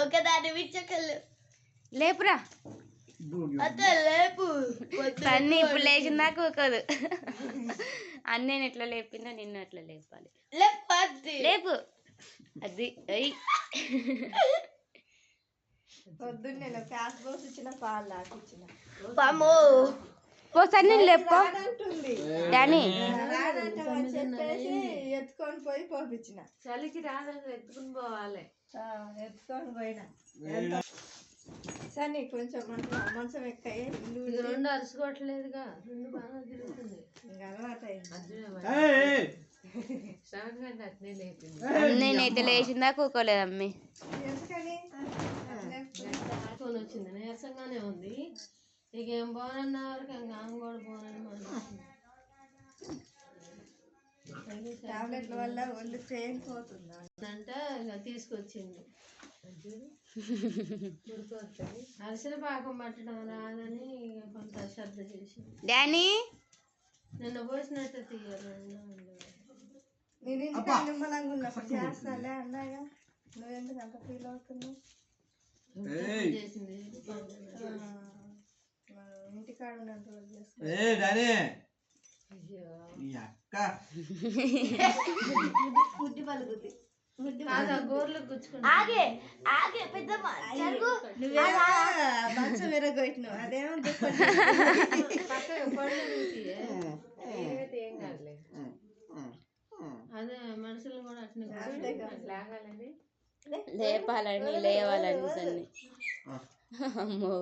ఒకదాని విచ్చకళ్ళు లేపురా లేపు సన్నీ ఇప్పుడు లేచిందాక ఊకోదు. అన్నేను ఎట్లా లేపినా నిన్ను ఎట్లా లేపాలి. లేపు అది అయ్యి పొద్దున్నే ప్యాస్ పోసి ఇచ్చిన పాలు లాకిచ్చిన పోసారి నేను లేపో డానీ చెప్పేసి ఎత్తుకొని పోయి పోపించిన. చలికి రాదని ఎత్తుకుని పోవాలి. ఎత్తుకొని పోయినా సరే కొంచెం మంచం ఎక్కాయి. ఇది రెండు అరుసుకోవట్లేదుగా, రెండు బాగా తిరుగుతుంది. ఇంకా అలవాటు అయింది. అట్నే లేపింది. నేనైతే లేచిందాక ఊకోలేదు అమ్మి. ఎందుకని వచ్చింది నీరసంగానే ఉంది. ఇక ఏం పోనన్న వరకు ఇంకా ఆమె కూడా పోనని టాబ్లెట్ల వల్ల ఒళ్ళు చేయకపోతుంది అంటే ఇక తీసుకొచ్చింది. అరిసిన పాకం పట్టడం రాదని కొంత శ్రద్ధ చేసింది. డానీ నిన్న పోసినట్టు తీయాలి. నేను ఇంటికి నిమ్మలంగా ఉన్నప్పుడు చేస్తాలే అన్నాగా, నువ్వెందుకు అంత ఫీల్ అవుతున్నావు? చేసింది ఇంటికాడ ఉన్నంత రోజు చేస్తా. ముడ్డి పలుకుద్ది. గోర్లకు గుచ్చుకుంటా. మంచం ఎరగొట్టినావు అదేమో ఏం కాదులే. అదే మనుషులు కూడా అట్నే లాగాలని లేపాలని లేవాలని సన్ని. అమ్మో